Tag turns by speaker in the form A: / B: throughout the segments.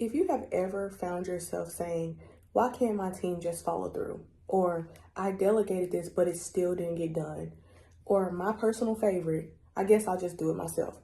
A: If you have ever found yourself saying, why can't my team just follow through? Or I delegated this, but it still didn't get done. Or my personal favorite, I guess I'll just do it myself.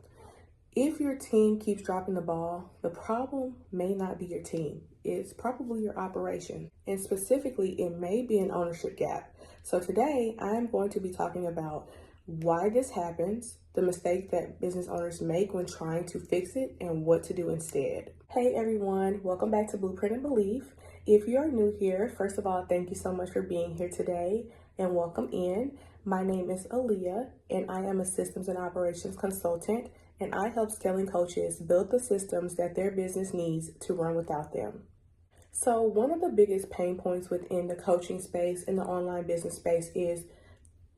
A: If your team keeps dropping the ball, the problem may not be your team. It's probably your operation. And specifically, it may be an ownership gap. So today, I'm going to be talking about why this happens, the mistake that business owners make when trying to fix it, and what to do instead. Hey everyone, welcome back to Blueprint and Belief. If you are new here, first of all, thank you so much for being here today and welcome in. My name is Aaliyah and I am a systems and operations consultant, and I help scaling coaches build the systems that their business needs to run without them. So one of the biggest pain points within the coaching space and the online business space is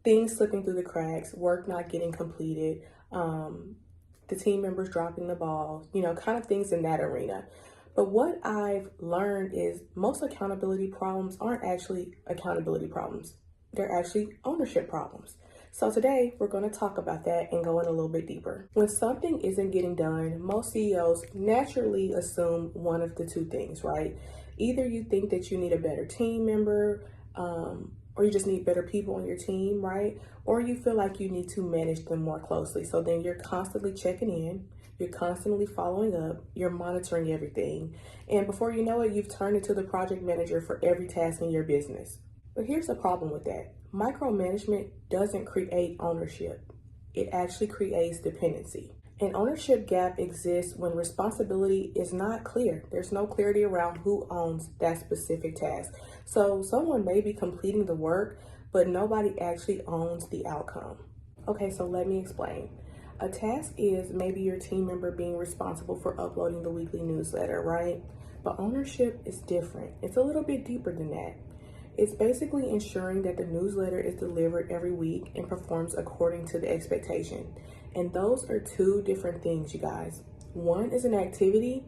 A: things slipping through the cracks, work not getting completed, the team members dropping the ball, kind of things in that arena. But what I've learned is most accountability problems aren't actually accountability problems. They're actually ownership problems. So today we're going to talk about that and go in a little bit deeper. When something isn't getting done, most CEOs naturally assume one of the two things, right? Either you think that you need a better team member, or you just need better people on your team, right? Or you feel like you need to manage them more closely. So then you're constantly checking in, you're constantly following up, you're monitoring everything. And before you know it, you've turned into the project manager for every task in your business. But here's the problem with that. Micromanagement doesn't create ownership. It actually creates dependency. An ownership gap exists when responsibility is not clear. There's no clarity around who owns that specific task. So someone may be completing the work, but nobody actually owns the outcome. Okay, so let me explain. A task is maybe your team member being responsible for uploading the weekly newsletter, right? But ownership is different. It's a little bit deeper than that. It's basically ensuring that the newsletter is delivered every week and performs according to the expectation. And those are two different things, you guys. One is an activity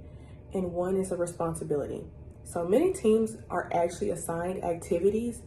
A: and one is a responsibility. So many teams are actually assigned activities.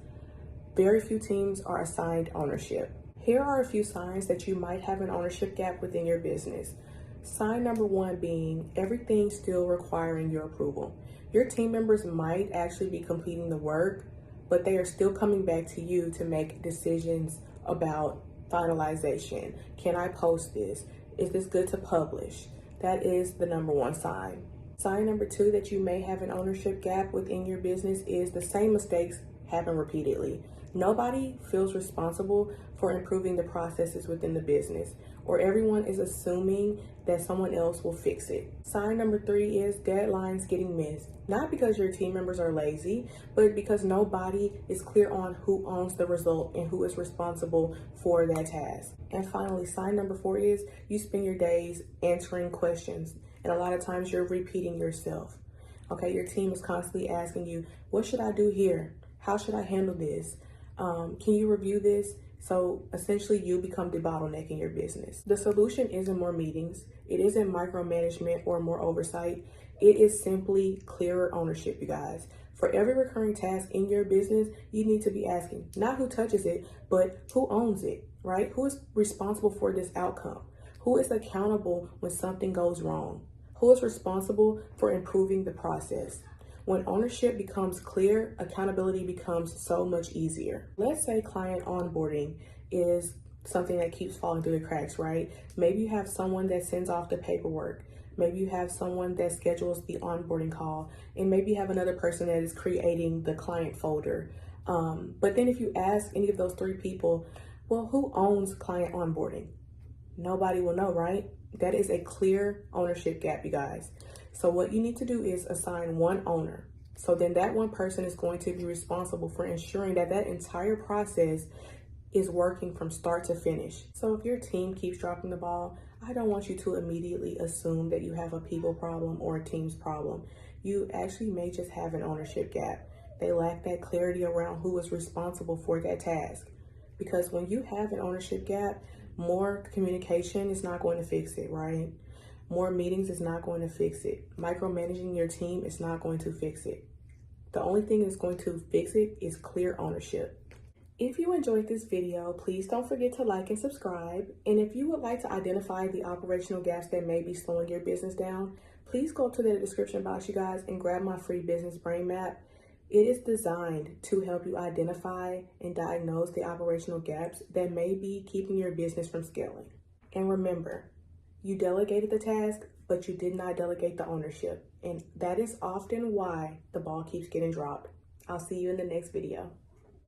A: Very few teams are assigned ownership. Here are a few signs that you might have an ownership gap within your business. Sign number one being everything still requiring your approval. Your team members might actually be completing the work, but they are still coming back to you to make decisions about finalization. Can I post this? Is this good to publish? That is the number one sign. Sign number two that you may have an ownership gap within your business is the same mistakes happen repeatedly. Nobody feels responsible for improving the processes within the business, or everyone is assuming that someone else will fix it. Sign number three is deadlines getting missed. Not because your team members are lazy, but because nobody is clear on who owns the result and who is responsible for that task. And finally, sign number four is you spend your days answering questions, and a lot of times you're repeating yourself. Okay, your team is constantly asking you, what should I do here? How should I handle this? Can you review this? So essentially you become the bottleneck in your business. The solution isn't more meetings. It isn't micromanagement or more oversight. It is simply clearer ownership, you guys. For every recurring task in your business, you need to be asking not who touches it, but who owns it, right? Who is responsible for this outcome? Who is accountable when something goes wrong? Who is responsible for improving the process? When ownership becomes clear, accountability becomes so much easier. Let's say client onboarding is something that keeps falling through the cracks, right? Maybe you have someone that sends off the paperwork. Maybe you have someone that schedules the onboarding call. And maybe you have another person that is creating the client folder. But then if you ask any of those three people, well, who owns client onboarding? Nobody will know, right? That is a clear ownership gap, you guys. So what you need to do is assign one owner. So then that one person is going to be responsible for ensuring that that entire process is working from start to finish. So if your team keeps dropping the ball, I don't want you to immediately assume that you have a people problem or a team's problem. You actually may just have an ownership gap. They lack that clarity around who is responsible for that task. Because when you have an ownership gap, more communication is not going to fix it, right? More meetings is not going to fix it. Micromanaging your team is not going to fix it. The only thing that's going to fix it is clear ownership. If you enjoyed this video, please don't forget to like and subscribe. And if you would like to identify the operational gaps that may be slowing your business down, Please go to the description box, you guys, and grab my free business brain map. It is designed to help you identify and diagnose the operational gaps that may be keeping your business from scaling. And remember, you delegated the task, but you did not delegate the ownership. And that is often why the ball keeps getting dropped. I'll see you in the next video.